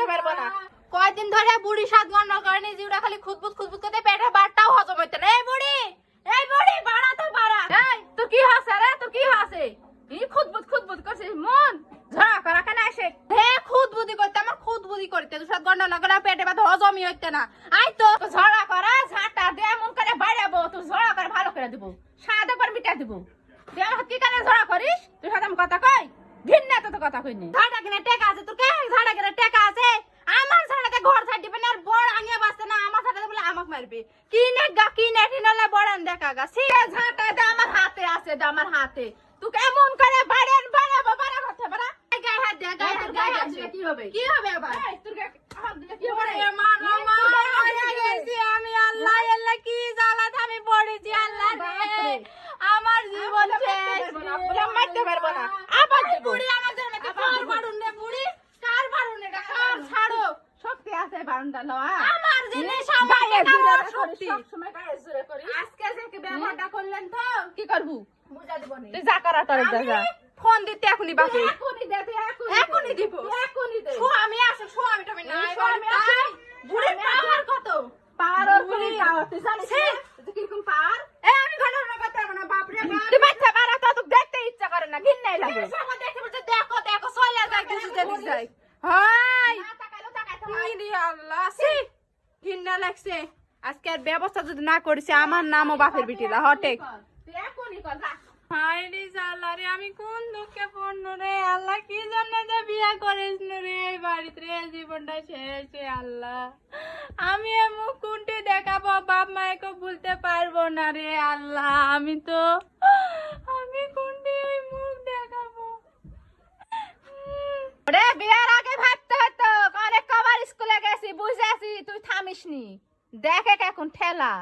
মারতে পারবো না। কয়দিন ধরে বুড়ি 7 ঘন্টা করেনি, জিউরা খালি খুদবুদ খুদবুদ করতে পেটে বারটাও হজম হইতে না। এই বুড়ি বাড়া তো বাড়া। এই তোর কি হচ্ছে রে, তোর কি হচ্ছে? এই খুদবুদ খুদবুদ করছিস, মন ঝড়া করা কেন আসে? হে খুদবুদি করতে, আমার খুদবুদি করতে 7 ঘন্টা না করে পেটে ব্যথা হজমই হইতে না। আই তো ঝড়া করা ঝাঁটা দে এমন করে বাড়াবো, তুই ঝড়া করে ভালো করে দিব, সাদা করে মিটা দিব। তুই আমার কি কানে ঝড়া করিস? তুই সাথে আমি কথা কই? ঘিন্না তো কথা কইনি। ঝাড়া কিনা টেকা আছে তোর? কে ঝাড়া কিনা টেকা আছে? আমার ঝাড়াতে ঘর ছাড় দিবে না, আর বড় আনিয়া বাসতে না, আমার ঝাড়াতে বলে আমাকে মারবে। কিনে ঠিনলে বড়ান দেখা গা। সে ঝাঁটাতে আমার হাতে আছে, আমার হাতে। তুই কেমন করে বাড়েন বাড়াবো, বাড়া কথা বাড়া। গায়ে হাত দে, গায়ে হাত দে। কি হবে? কি হবে আবার? তোর হাত দিলে কি হবে? মরে গেছি আমি। আল্লাহ আল্লাহ, কি জ্বালাত আমি পড়েছি আল্লাহ রে। আমার জীবন শেষ। মারতে পারবো না, আবার বুড়ি আমার জন্য কার বাড়ুন রে বুড়ি, কার বাড়ুন এটা, কার ছাড়ো। শক্তি আছে বারুনটা লওয়া, আমার জিনিস আমার কার শক্তি। সব সময় গায়ে জোরে করি। আজকে যে ব্যবহারটা করলেন তো কি করব বুঝা দিব না। তুই যা করা তোর যা, ফোন দিতে এখনি বাকি, এখনি দে, এখনি দিব, এখনি দে। আমি আসো, আমি তুমি নাই বাড়ি। বুড়ি পাওয়ার কত? পাওয়ার বুড়ি পাওয়ার তুই জানিস তুই কি কোন পাওয়ার? এই আমি ঘন্টার কথা পারবো না, বাপ রে বাপ। তুই বাচ্চা বাড়া তো তোকে দেখতে ইচ্ছা করে না, ঘিন্নাই লাগে। সব দেখতে বলছে দেখো দেখো চলে যায়, কিছু জানিস যাই। হাই ইনি আল্লাহ, সি ঘিন্না লাগছে। আজকে আর ব্যবস্থা যদি না করিস, আমার নামও বাপের বিটিলা হটেক। তুই এখনি কর যা। হাই রে আল্লাহ রে, আমি কোন দুঃখে পড়নু রে আল্লাহ, কি জন্য যে বিয়া করিস রে এই বাড়িতে রে, জীবনটা শেষ রে আল্লাহ। আমি মুখ কোনটি দেখাবো, বাপ মায়েকে ভুলতে পারবো না রে আল্লাহ। আমি কোনটি মুখ দেখাবো রে? বিয়ার আগে ভাবতে হতো, অনেক কবার স্কুলে গেছি বুঝেছি, তুই থামিস নি। দেখ এখন ঠেলা।